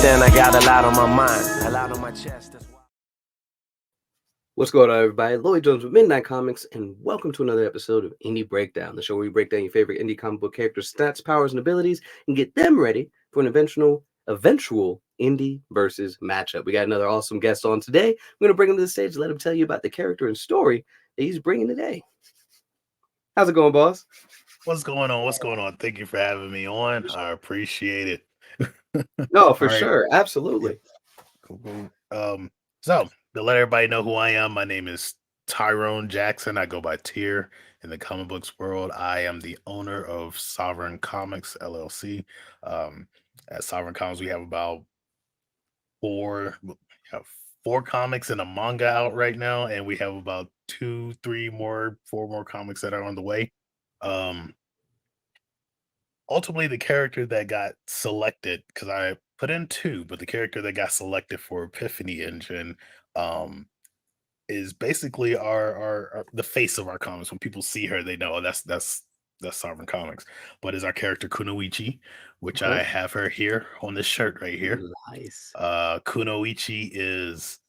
understand I got a lot on my mind, a lot on my chest. That's why. What's going on, everybody? Lloyd Jones with Midnight Comics, and welcome to another episode of Indie Breakdown, the show where we break down your favorite indie comic book characters' stats, powers, and abilities, and get them ready for an eventual indie versus matchup. We got another awesome guest on today. We're going to bring him to the stage and let him tell you about the character and story that he's bringing today. How's it going, boss? What's going on? What's going on? Thank you for having me on. I appreciate it. No, for All right. sure. Absolutely. Cool. So to let everybody know who I am, my name is Tyrone Jackson. I go by Tyr in the comic books world. I am the owner of Sovereign Comics LLC. At Sovereign Comics, we have about four comics and a manga out right now, and we have about 4 more comics that are on the way. Ultimately, the character that got selected, because I put in 2, but the character that got selected for Epiphany Engine um, is basically our the face of our comics. When people see her, they know, oh, that's Sovereign Comics. But is our character Kunochi, which I have her here on this shirt right here. Nice. Kunoichi is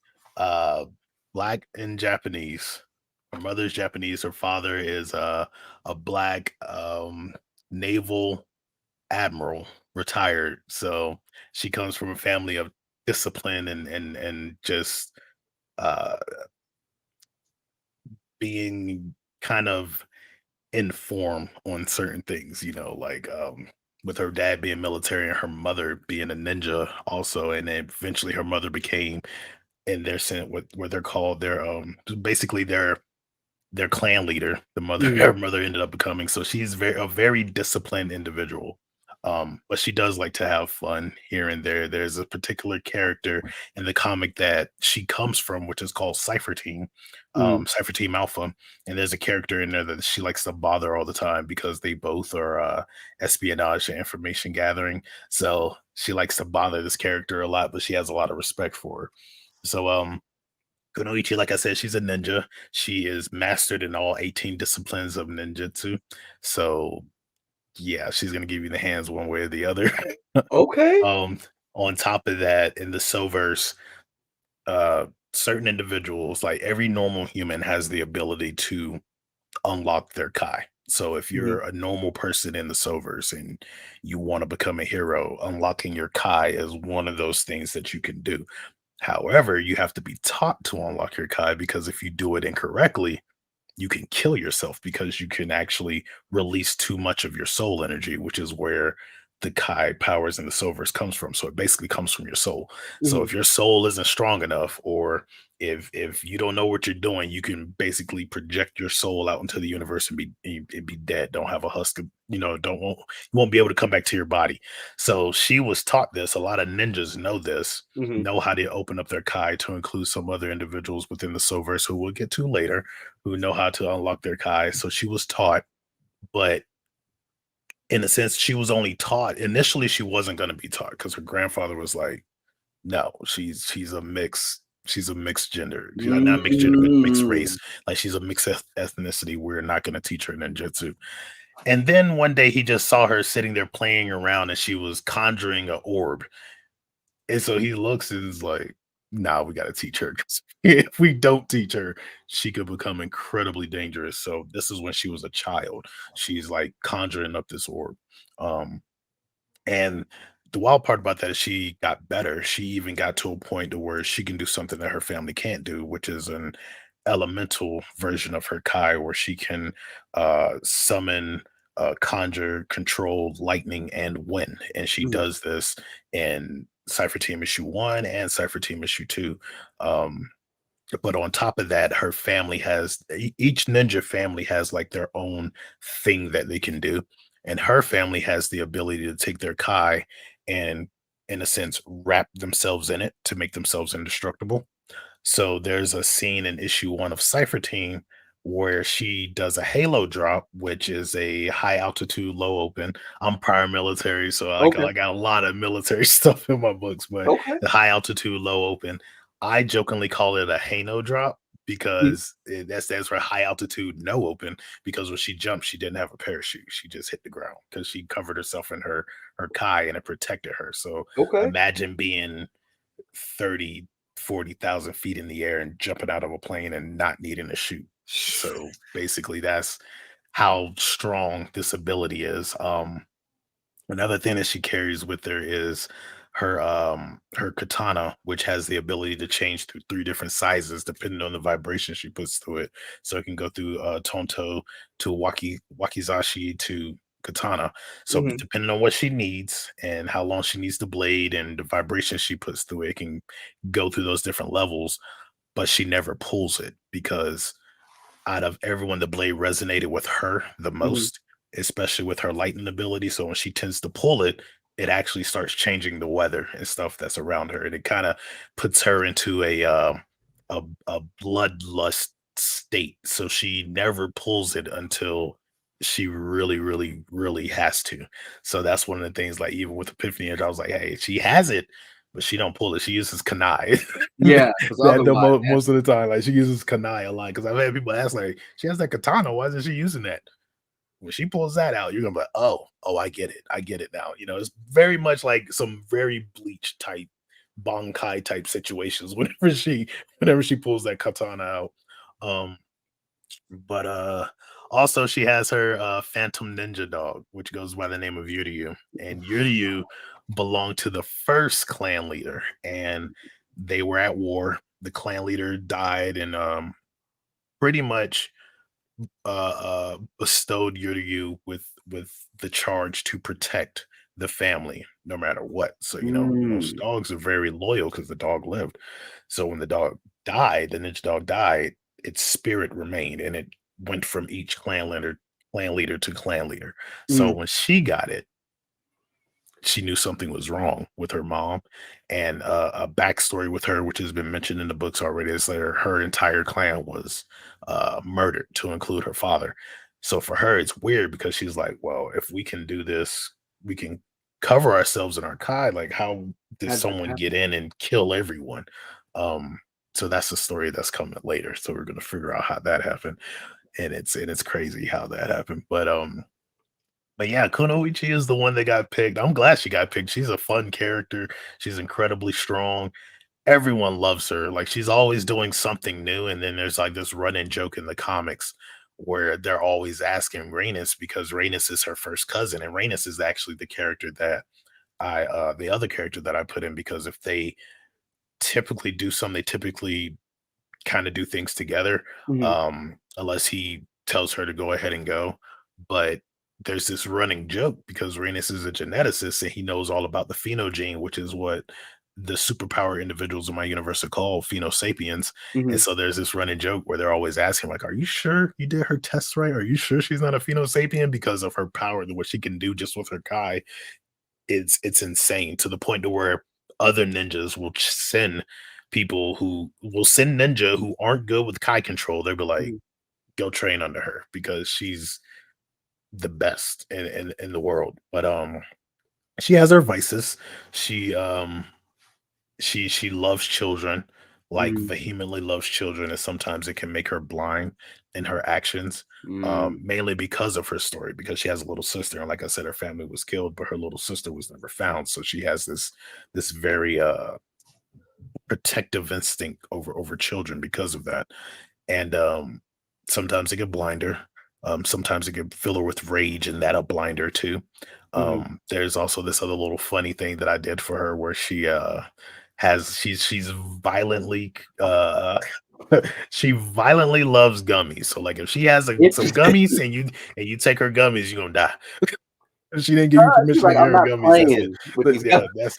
black and Japanese. Her mother's Japanese. Her father is a black naval admiral, retired. So she comes from a family of discipline and just uh being kind of informed on certain things, like with her dad being military and her mother being a ninja also, and then eventually her mother became in their sense what they're called their basically their clan leader. The mother her mother ended up becoming, so she's a very disciplined individual. But she does like to have fun here and there. There's a particular character in the comic that she comes from, which is called Cypher Team, Cypher Team Alpha. And there's a character in there that she likes to bother all the time because they both are espionage and information gathering. So she likes to bother this character a lot, but she has a lot of respect for her. So Kunoichi, like I said, she's a ninja. She is mastered in all 18 disciplines of ninjutsu. So yeah, she's gonna give you the hands one way or the other. Okay. On top of that, in the Soverse, certain individuals, like every normal human, has the ability to unlock their Kai. So if you're a normal person in the Soverse and you want to become a hero, unlocking your Kai is one of those things that you can do. However, you have to be taught to unlock your Kai, because if you do it incorrectly, you can kill yourself, because you can actually release too much of your soul energy, which is where the Kai powers in the Silvers comes from. So it basically comes from your soul. So if your soul isn't strong enough, or if you don't know what you're doing, you can basically project your soul out into the universe and be dead. Don't have a husk of, you won't be able to come back to your body. So she was taught this. A lot of ninjas know this, know how to open up their Kai, to include some other individuals within the Silvers who we'll get to later, who know how to unlock their Kai. So she was taught, but in a sense, she was only taught. Initially, she wasn't going to be taught because her grandfather was like, no, she's a mixed gender. She's not mixed gender, but mixed race. Like, she's a mixed ethnicity. We're not going to teach her ninjutsu. And then one day he just saw her sitting there playing around, and she was conjuring an orb. And so he looks and is like, nah, we got to teach her. 'Cause if we don't teach her, she could become incredibly dangerous. So this is when she was a child. She's like conjuring up this orb. And the wild part about that is she got better. She even got to a point to where she can do something that her family can't do, which is an elemental version of her Kai, where she can summon, conjure, control lightning and wind. And she does this in Cypher Team issue 1 and Cypher Team issue 2. But on top of that, her family has each ninja family has like their own thing that they can do. And her family has the ability to take their Kai and, in a sense, wrap themselves in it to make themselves indestructible. So there's a scene in issue 1 of Cypher Team where she does a halo drop, which is a high altitude, low open. I'm prior military, so I got a lot of military stuff in my books, but the high altitude, low open, I jokingly call it a Hano drop, because that stands for high altitude no open, because when she jumped she didn't have a parachute, she just hit the ground because she covered herself in her kai and it protected her. So Okay. imagine being 30, 40,000 feet in the air and jumping out of a plane and not needing a chute. So basically that's how strong this ability is. Another thing that she carries with her is her katana, which has the ability to change through three different sizes depending on the vibration she puts through it. So it can go through tonto to wakizashi to katana. So Mhm. depending on what she needs and how long she needs the blade and the vibration she puts through it, it can go through those different levels, but she never pulls it because out of everyone, the blade resonated with her the Mhm. most, especially with her lightning ability. So when she tends to pull it, it actually starts changing the weather and stuff that's around her, and it kind of puts her into a bloodlust state. So she never pulls it until she really, really, really has to. So that's one of the things. Like even with Epiphany, I was like, hey, she has it, but she don't pull it. She uses Kanai. Yeah, because That the otherwise, most of the time, like she uses Kanai a lot. Because I've had people ask, like, she has that katana. Why isn't she using that? When she pulls that out, you're gonna be like, oh, I get it. I get it now. You know, it's very much like some very bleach type, Bankai type situations whenever she pulls that katana out. Um, but also she has her Phantom Ninja dog, which goes by the name of Yuryu. And Yuryu belonged to the first clan leader, and they were at war. The clan leader died, and pretty much bestowed Yuryu with the charge to protect the family no matter what. So most mm, dogs are very loyal because the dog lived. So when the dog died, the ninja dog died, its spirit remained, and it went from each clan leader to clan leader. So mm, when she got it, she knew something was wrong with her mom. And a backstory with her, which has been mentioned in the books already, is that her entire clan was murdered, to include her father. So for her, it's weird because she's like, well, if we can do this, we can cover ourselves in our kai. Like, how did how'd that someone happen? get in and kill everyone? Um, so that's a story that's coming later. So we're gonna figure out how that happened. And it's crazy how that happened. But yeah, Kunoichi is the one that got picked. I'm glad she got picked. She's a fun character. She's incredibly strong. Everyone loves her. Like she's always doing something new. And then there's like this running joke in the comics where they're always asking Rhaenys because Rhaenys is her first cousin. And Rhaenys is actually the character that the other character that I put in, because if they typically do something, they typically kind of do things together, Mhm. unless he tells her to go ahead and go. But there's this running joke because Rhaenys is a geneticist and he knows all about the phenogene, which is what the superpower individuals in my universe are called, phenosapiens. And Mhm. so there's this running joke where they're always asking, like, "Are you sure you did her tests right? Are you sure she's not a phenosapien?" Because of her power, what she can do just with her kai, it's insane, to the point to where other ninjas will send people who will send ninja who aren't good with kai control. They'll be like, Mhm. go train under her because she's the best in the world. But she has her vices. She um she she loves children, like Mm, vehemently loves children, and sometimes it can make her blind in her actions, mm, mainly because of her story, because she has a little sister, and like I said, her family was killed, but her little sister was never found. So she has this very protective instinct over children because of that. And sometimes it can blind her. Sometimes it can fill her with rage, and that'll blind her too. mhm. There's also this other little funny thing that I did for her where she's violently she violently loves gummies. So like if she has some Interesting. gummies and you take her gummies, you're gonna die. If she didn't give you She's permission to like, give "I'm her not gummies, that's it. playing with But these guys." yeah, that's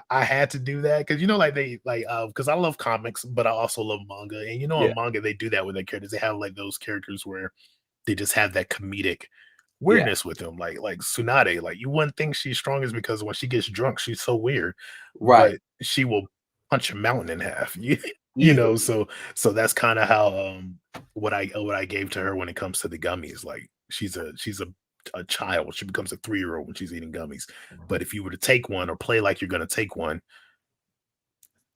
I had to do that because like they like because I love comics, but I also love manga. And Yeah, in manga they do that with their characters. They have like those characters where they just have that comedic yeah, weirdness with them. Like Tsunade, like you wouldn't think she's strong is because when she gets drunk, she's so weird, right. but she will punch a mountain in half. You know, Easily. so that's kind of how what I gave to her when it comes to the gummies. Like she's a child. She becomes a 3-year-old when she's eating gummies. But if you were to take one or play like you're gonna take one,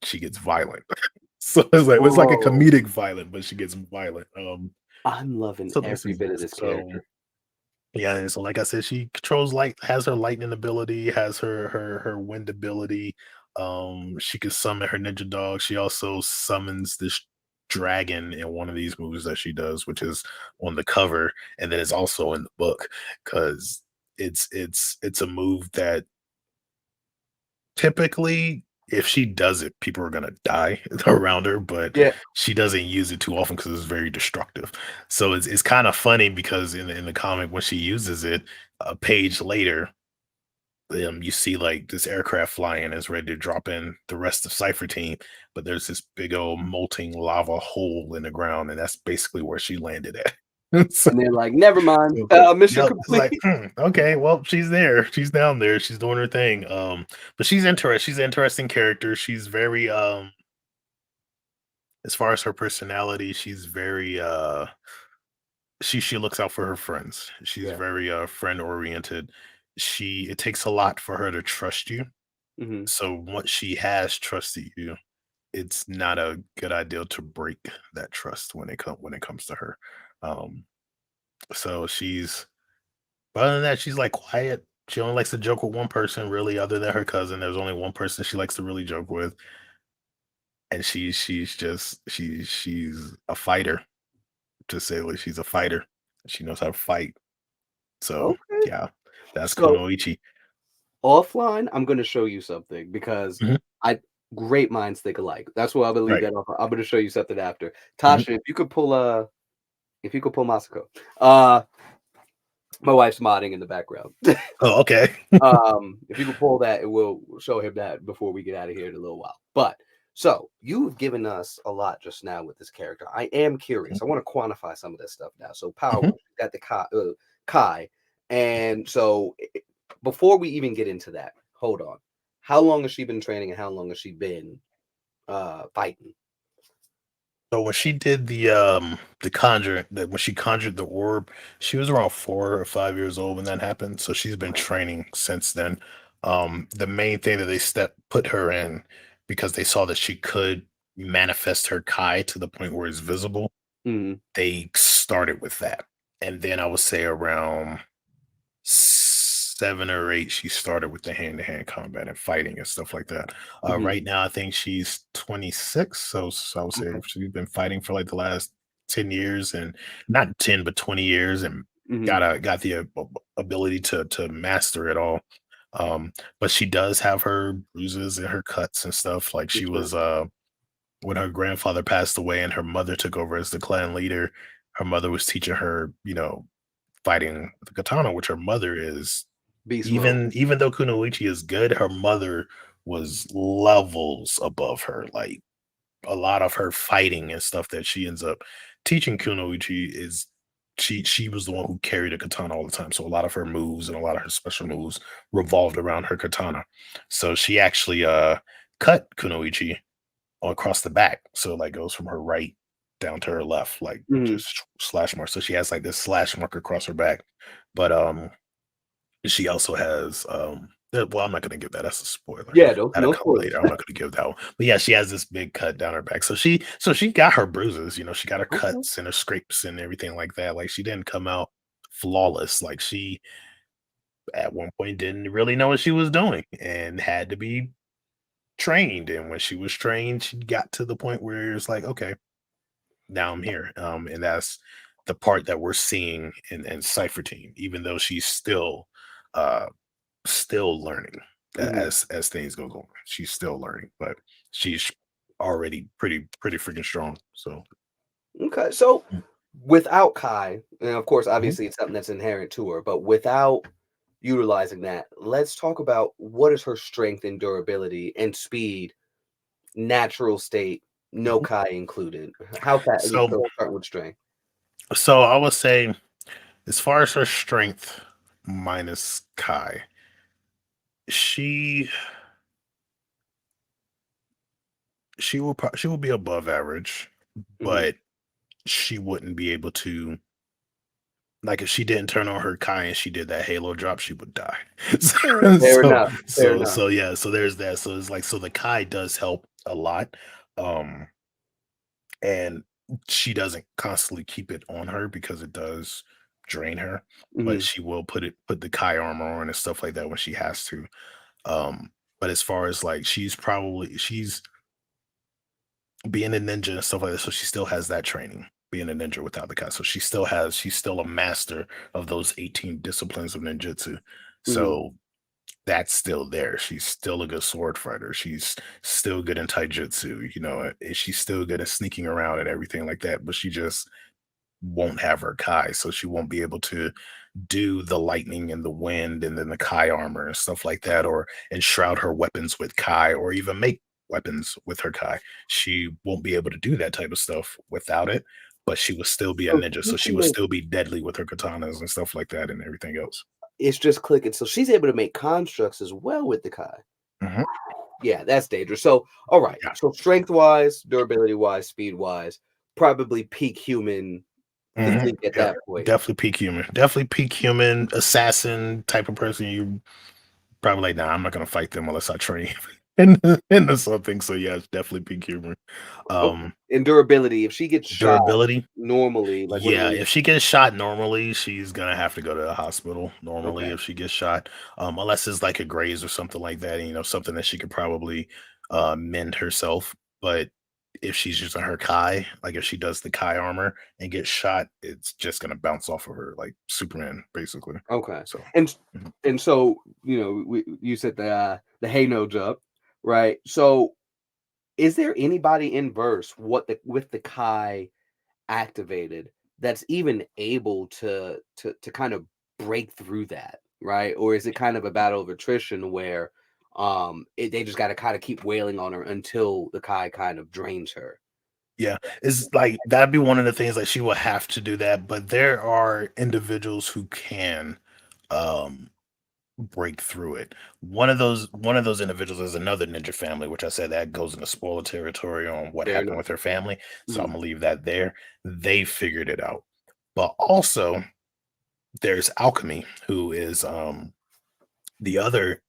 she gets violent. So it's like a Whoa. comedic violent, but she gets violent. I'm loving So this every is bit of this so character. yeah, and so like I said, she controls light, has her lightning ability, has her wind ability. She can summon her ninja dog. She also summons this dragon in one of these movies that she does, which is on the cover, and then it's also in the book because it's a move that typically if she does it, people are gonna die around her, but Yeah. she doesn't use it too often because it's very destructive. So it's kind of funny because in the comic when she uses it, a page later, you see like this aircraft flying is ready to drop in the rest of Cypher Team, but there's this big old molting lava hole in the ground, and that's basically where she landed at. So And they're like, never mind. so, Mission yep, it's like, complete. okay, well, she's there. She's down there. She's doing her thing. But she's interesting. She's an interesting character. She's very as far as her personality, she's very she looks out for her friends. She's Yeah. very friend oriented. It takes a lot for her to trust you. Hmm. So once she has trusted you, it's not a good idea to break that trust when it comes to her. Um, so she's But other than that, she's like quiet. She only likes to joke with one person, really, other than her cousin. There's only one person she likes to really joke with, and she's a fighter, to say the least. She's a fighter. She knows how to fight. So Okay. yeah, that's So Kunoichi. offline, I'm gonna show you something because Mhm. I great minds think alike. That's why I'm gonna leave Right. that off. I'm gonna show you something after. Mhm. Tasha, if you could pull Masako. Uh my wife's modding in the background. Oh, okay. If you could pull that, it will show him that before we get out of here in a little while. But so you've given us a lot just now with this character. I am curious. I want to quantify some of this stuff now. So power, Mhm. got the Kai, and so before we even get into that, hold on. How long has she been training, and how long has she been fighting? So when she did the conjure that when she conjured the orb, she was around 4 or 5 years old when that happened. So she's been Okay. training since then. The main thing that they put her in because they saw that she could manifest her Kai to the point where it's visible, Mm-hmm. they started with that. And then I would say around 7 or 8, she started with the hand-to-hand combat and fighting and stuff like that. Mm-hmm. Right now, I think she's 26, so I would say Okay. she's been fighting for like the last 10 years, and not 10, but 20 years, and Mm-hmm. got the ability to master it all. But she does have her bruises and her cuts and stuff. Like she Yes, ma'am. was when her grandfather passed away and her mother took over as the clan leader. Her mother was teaching her, fighting the katana, which her mother is Beast mode. even though Kunoichi is good, her mother was levels above her. Like a lot of her fighting and stuff that she ends up teaching Kunoichi is she was the one who carried a katana all the time. So a lot of her moves and a lot of her special moves revolved around her katana. So she actually cut Kunoichi across the back. So like goes from her right down to her left, like Mm-hmm. just slash mark. So she has like this slash mark across her back. But she also has well, I'm not gonna give that. That's a spoiler. Yeah, no, That'll no come spoilers. later. I'm not gonna give that one. But yeah, she has this big cut down her back. So she got her bruises, she got her Okay. cuts and her scrapes and everything like that. Like she didn't come out flawless. Like she at one point didn't really know what she was doing and had to be trained. And when she was trained, she got to the point where it's like, okay, now I'm here. And that's the part that we're seeing in Cypher Team, even though she's uh still learning Mm-hmm. as things go on. She's still learning, but she's already pretty freaking strong. So Okay. So without Kai, and of course, Mhm. obviously, it's something that's inherent to her, but without utilizing that, let's talk about what is her strength and durability and speed, natural state, no Mhm. Kai included. How fast? So So start with strength. so I would say as far as her strength minus Kai, she she will be above average, Hmm. but she wouldn't be able to like if she didn't turn on her Kai and she did that Halo drop, she would die. So Fair so enough. Fair so enough. so yeah, so there's that. So it's like so the Kai does help a lot. Um and she doesn't constantly keep it on her because it does drain her, but Mhm. she will put the Kai armor on and stuff like that when she has to. But as far as like she's being a ninja and stuff like that, so she still has that training, being a ninja without the Kai. So she's still a master of those 18 disciplines of ninjutsu. Mhm. So that's still there. She's still a good sword fighter. She's still good in taijutsu, and she's still good at sneaking around and everything like that. But she just won't have her Kai, so she won't be able to do the lightning and the wind and then the Kai armor and stuff like that, or enshroud her weapons with Kai, or even make weapons with her Kai. She won't be able to do that type of stuff without it, but she will still be a So ninja. she So she can will make still be deadly with her katanas and stuff like that and everything else. it's just clicking. So she's able to make constructs as well with the Kai. Mhm. Yeah, that's dangerous. So, all right. Yeah. So strength wise, durability wise, speed wise, probably peak human Mhm. physique at Yep. that point. Definitely peak human. Definitely peak human assassin type of person. You probably like, nah, I'm not gonna fight them unless I train into something. So yeah, it's definitely peak human. Okay. Um, And durability, if she gets shot Durability. normally, like what do Yeah, we if she gets shot normally, she's gonna have to go to the hospital normally okay. if she gets shot. Unless it's like a graze or something like that, something that she could probably mend herself. But if she's using her Kai, like if she does the Kai armor and gets shot, it's just gonna bounce off of her like Superman, basically. Okay. So And mhm. and so, you said the Hey No jump, right? So is there anybody in verse what the with the Kai activated that's even able to kind of break through that, right? Or is it kind of a battle of attrition where they just got to kind of keep wailing on her until the Kai kind of drains her? Yeah, it's like that'd be one of the things like she will have to do that, but there are individuals who can um break through it. One of those individuals is another ninja family, which I said that goes into spoiler territory on what Fair happened enough. with her family. So I'm Mhm. gonna leave that there. They figured it out. But also there's Alchemy, who is the other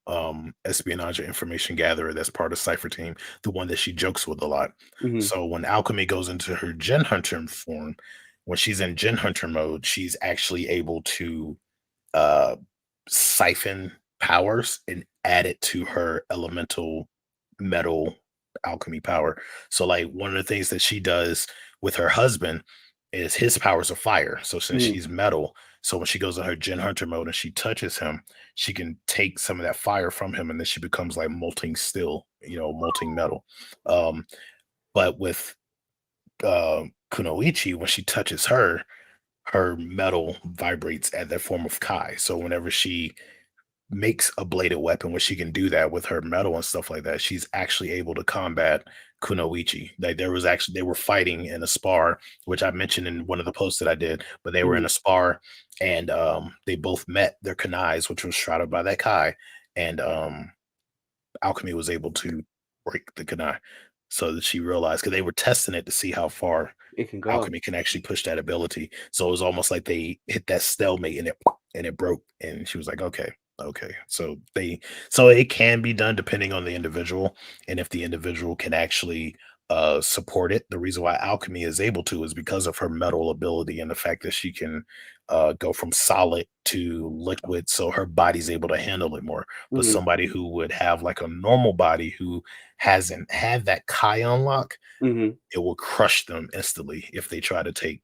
espionage information gatherer that's part of Cypher Team, the one that she jokes with a lot. Mhm. So when Alchemy goes into her Gen Hunter form, when she's in Gen Hunter mode, she's actually able to uh, siphon powers and add it to her elemental metal alchemy power. So, like, one of the things that she does with her husband is his powers are fire. So, since Mhm. she's metal, so when she goes in her Gen Hunter mode and she touches him, she can take some of that fire from him and then she becomes like molting steel, molting metal. Um, but with Kunoichi, when she touches her metal vibrates at that form of Kai. So whenever she makes a bladed weapon, where she can do that with her metal and stuff like that, she's actually able to combat Kunoichi. Like they were fighting in a spar, which I mentioned in one of the posts that I did, but they were in Mhm. a spar and they both met their kunais, which was shrouded by that Kai. And Alchemy was able to break the kunai so that she realized because they were testing it to see how far It can go. Alchemy can actually push that ability. So it was almost like they hit that stalemate and it broke. And she was like, okay, okay. So it can be done depending on the individual and if the individual can actually support it. The reason why Alchemy is able to is because of her metal ability and the fact that she can go from solid to liquid, so her body's able to handle it more. But Mhm. somebody who would have like a normal body who hasn't had that Kai unlock, Mhm. it will crush them instantly if they try to take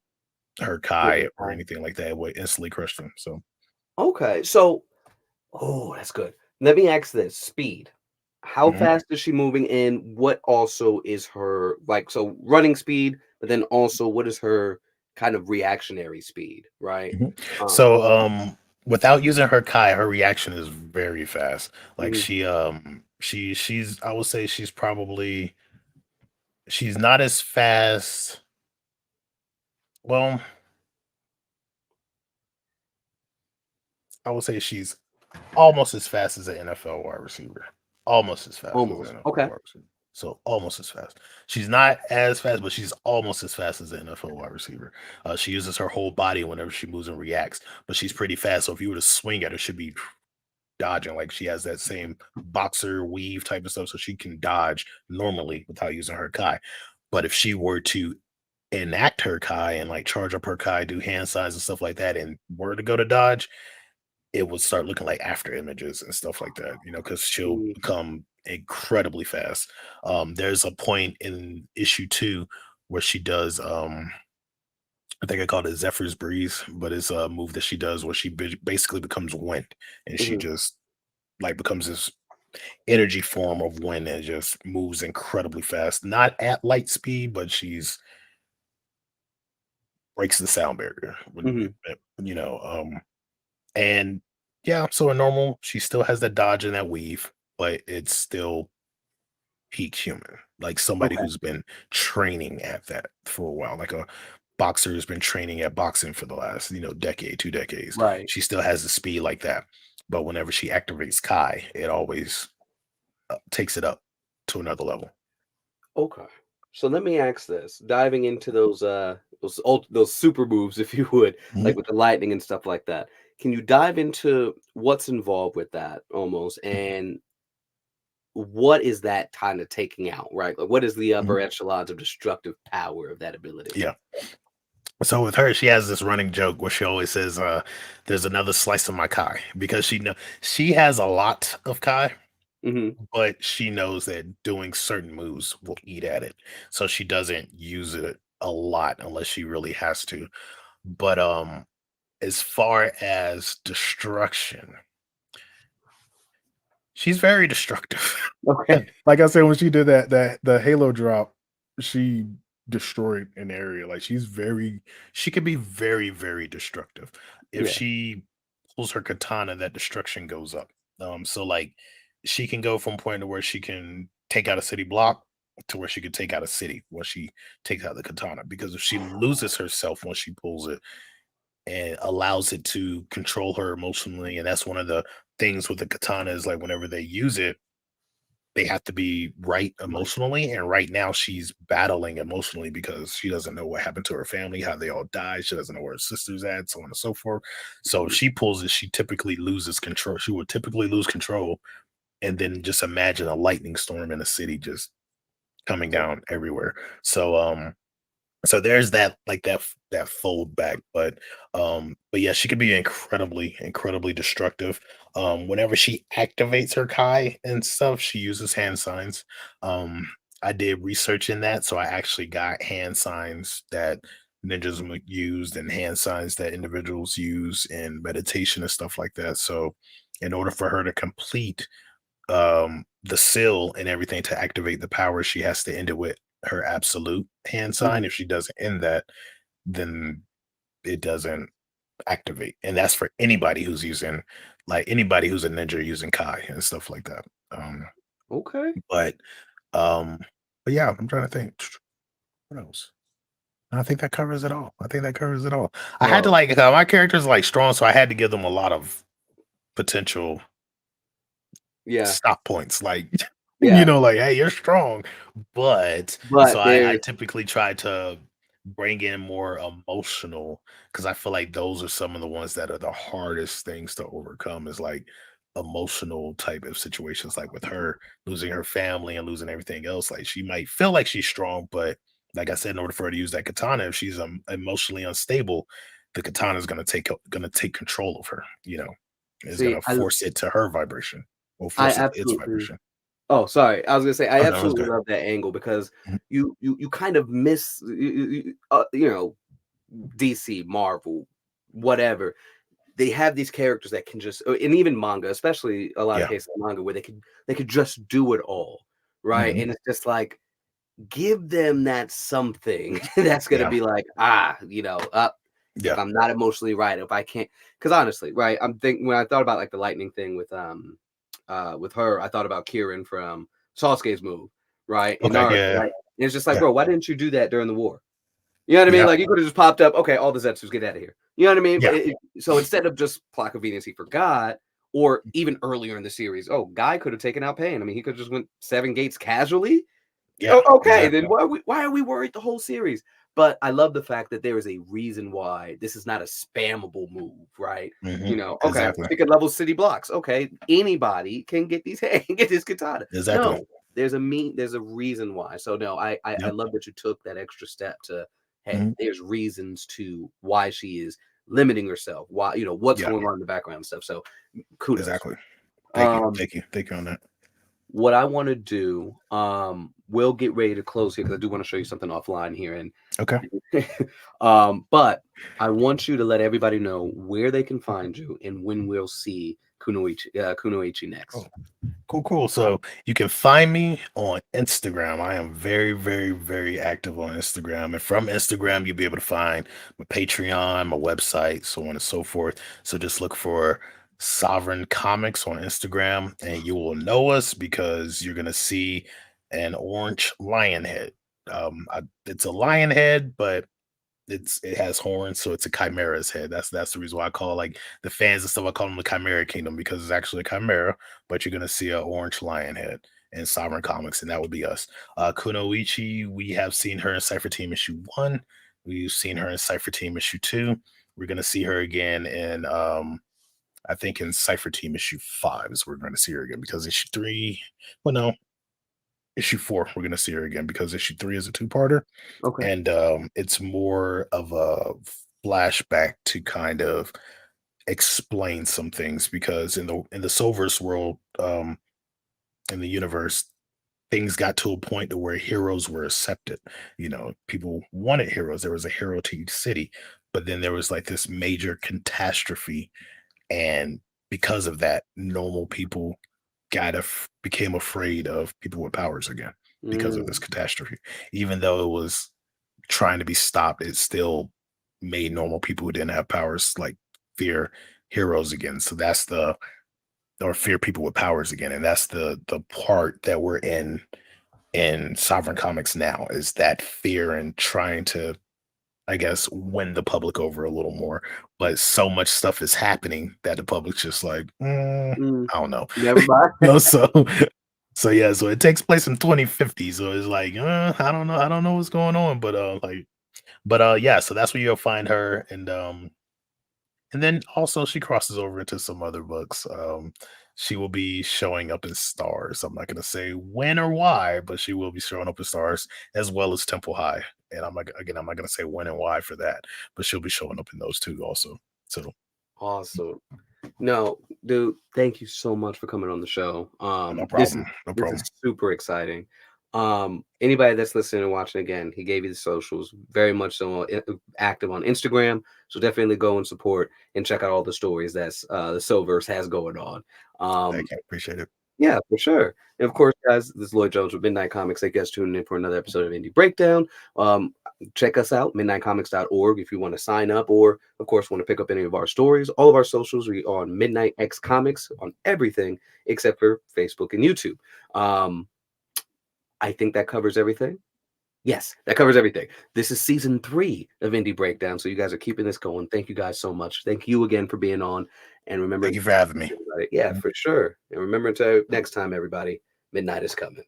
her With Kai the or Kai. anything like that. It would instantly crush them. So Okay. So, oh, that's good. Let me ask this: speed. How mhm, fast is she moving in? What also is her like so running speed, but then also what is her kind of reactionary speed, right? mhm. Um, So without using her Kai, her reaction is very fast. Like mhm, she's I would say she's not as fast. Well, I would say she's almost as fast as an NFL wide receiver. Almost as fast as an almost. NFL Okay. wide receiver. So almost as fast. She's not as fast, but she's almost as fast as an NFL wide receiver. She uses her whole body whenever she moves and reacts, but she's pretty fast. So if you were to swing at her, she'd be dodging. Like she has that same boxer weave type of stuff, so she can dodge normally without using her Kai. But if she were to enact her Kai and like charge up her Kai, do hand signs and stuff like that, and were to go to dodge, it would start looking like after images and stuff like that, because she'll Mm, become incredibly fast. There's a point in issue 2 where she does I think I called it Zephyr's Breeze, but it's a move that she does where she basically becomes wind, and she mhm, just like becomes this energy form of wind and just moves incredibly fast. Not at light speed, but she's breaks the sound barrier. mhm. And yeah, so in normal, she still has that dodge and that weave, but it's still peak human, like somebody Okay. who's been training at that for a while, like a boxer who's been training at boxing for the last, decade, 2 decades. Right. She still has the speed like that. But whenever she activates Kai, it always takes it up to another level. Okay. So let me ask this, diving into those super moves, if you would, Mhm. like with the lightning and stuff like that. Can you dive into what's involved with that almost, and what is that kind of taking out, right? Like, what is the Mhm. upper echelons of destructive power of that ability? Yeah. So with her, she has this running joke where she always says, "There's another slice of my Kai," because she has a lot of Kai, Hmm. but she knows that doing certain moves will eat at it. So she doesn't use it a lot unless she really has to. But as far as destruction, she's very destructive. Okay. Like I said, when she did that the Halo drop, she destroyed an area. Like she could be very, very destructive. If Yeah. she pulls her katana, that destruction goes up. So like she can go from point to where she can take out a city block to where she could take out a city once she takes out the katana. Because if she loses herself once she pulls it and allows it to control her emotionally, and that's one of the things with the katana is like whenever they use it, they have to be right Right. emotionally, and right now she's battling emotionally because she doesn't know what happened to her family, how they all died. She doesn't know where her sister's at, so on and so forth. So if Mhm. she pulls it, she typically loses control. She would typically lose control, and then just imagine a lightning storm in a city just coming So, down everywhere. So there's that, like that fold back, but yeah, she could be incredibly, incredibly destructive. Whenever she activates her Kai and stuff, she uses hand signs. I did research in that, so I actually got hand signs that ninjas used and hand signs that individuals use in meditation and stuff like that. So in order for her to complete the seal and everything to activate the power, she has to end it with her absolute hand sign. mhm. If she doesn't end that, then it doesn't activate. And that's for anybody who's using, like anybody who's a ninja using Kai and stuff like that. Okay. But um, but yeah, I'm trying to think. What else? I think that covers it all. I think that covers it all. I had to Bro. like my characters are like strong, so I had to give them a lot of potential Yeah. stop points, like, Yeah. like, "Hey, you're strong." But so But I there's typically try to bring in more emotional, because I feel like those are some of the ones that are the hardest things to overcome is, like, emotional type of situations, like, with her losing her family and losing everything else, like, she might feel like she's strong, but like I said, in order for her to use that katana, if she's, emotionally unstable, the katana is gonna take control of her, is see, gonna force it to her vibration. Will I force it to its absolutely vibration. Oh, sorry. I was gonna say I Oh, no, it's absolutely good. love that angle because Mhm. you kind of miss DC, Marvel, whatever. They have these characters that can just and even manga, especially a lot of Yeah. cases of manga where they could just do it all, right? Mhm. And it's just like give them that something that's gonna Yeah. be like, if Yeah. I'm not emotionally right, if I can't, because honestly, right, I'm thinking when I thought about like the lightning thing with her, I thought about Kieran from Sasuke's move, right? In Okay. Naruto, Yeah, yeah. right? And it's just like, Yeah. bro, why didn't you do that during the war? You know what I mean? Yeah. Like, you could have just popped up, okay, all the Zetsus get out of here. You know what I mean? Yeah. So instead of just Plaque of Venus, he forgot, or even earlier in the series, oh, Guy could have taken out Pain. I mean, he could have just went 7 gates casually. Yeah. Oh, okay, then Exactly. why are we worried the whole series? But I love the fact that there is a reason why this is not a spammable move, right? Mhm. Okay, Exactly. pick a level city blocks. Okay, anybody can get these can get this katana. Exactly. No, there's a reason why. So no, I Yep. love that you took that extra step to hey, Mhm. there's reasons to why she is limiting herself, why, what's Yeah, going on in the background and stuff. So kudos. exactly. Thank you. Um, Thank you. Thank you on that. what I want to do, we'll get ready to close here because I do want to show you something offline here. And Okay. but I want you to let everybody know where they can find you and when we'll see Kunoichi next. Cool. So you can find me on Instagram. I am very, very, very active on Instagram. And from Instagram, you'll be able to find my Patreon, my website, so on and so forth. So just look for Sovereign Comics on Instagram and you will know us because you're going to see an orange lion head. It's a lion head, but it has horns, so it's a chimera's head. That's the reason why I call like the fans and stuff. I call them the Chimera Kingdom because it's actually a chimera, but you're gonna see an orange lion head in Sovereign Comics, and that would be us. Kunoichi, we have seen her in Cypher Team issue 1. We've seen her in Cypher Team issue 2. We're gonna see her again in I think in Cypher Team issue 5 is where we're gonna see her again because issue 3, well no, issue 4 we're gonna see her again because issue 3 is a two-parter Okay. and it's more of a flashback to kind of explain some things because in the Silver's world, in the universe, things got to a point to where heroes were accepted. People wanted heroes. There was a hero to each city, but then there was like this major catastrophe, and because of that, normal people became afraid of people with powers again because of this Mm, catastrophe. Even though it was trying to be stopped, it still made normal people who didn't have powers like fear heroes again. So that's the or fear people with powers again. And that's the part that we're in Sovereign Comics now is that fear and trying to, I guess, win the public over a little more. But so much stuff is happening that the public's just like, mm, I don't know. never mind. So yeah, so it takes place in 2050. So it's like, I don't know what's going on, but yeah, so that's where you'll find her, and then also she crosses over into some other books. She will be showing up in Stars. I'm not gonna say when or why, but she will be showing up in Stars as well as Temple High. And I'm not gonna say when and why for that, but she'll be showing up in those two also. So Awesome. No, dude, thank you so much for coming on the show. no This is problem, no this is problem. super exciting. Anybody that's listening and watching again, he gave you the socials, very much so active on Instagram. So definitely go and support and check out all the stories that's the Silverse has going on. Um, Thank you, appreciate it. yeah, for sure. And of course, guys, this is Lloyd Jones with Midnight Comics. Thank you guys for tuning in for another episode of Indie Breakdown. Check us out, midnightcomics.org, if you want to sign up or, of course, want to pick up any of our stories. All of our socials, we are on Midnight X Comics on everything except for Facebook and YouTube. Um, I think that covers everything. Yes, that covers everything. This is season 3 of Indie Breakdown. So you guys are keeping this going. Thank you guys so much. Thank you again for being on. And remember, Thank you for having me. everybody, yeah, for sure. And remember to next time, everybody, midnight is coming.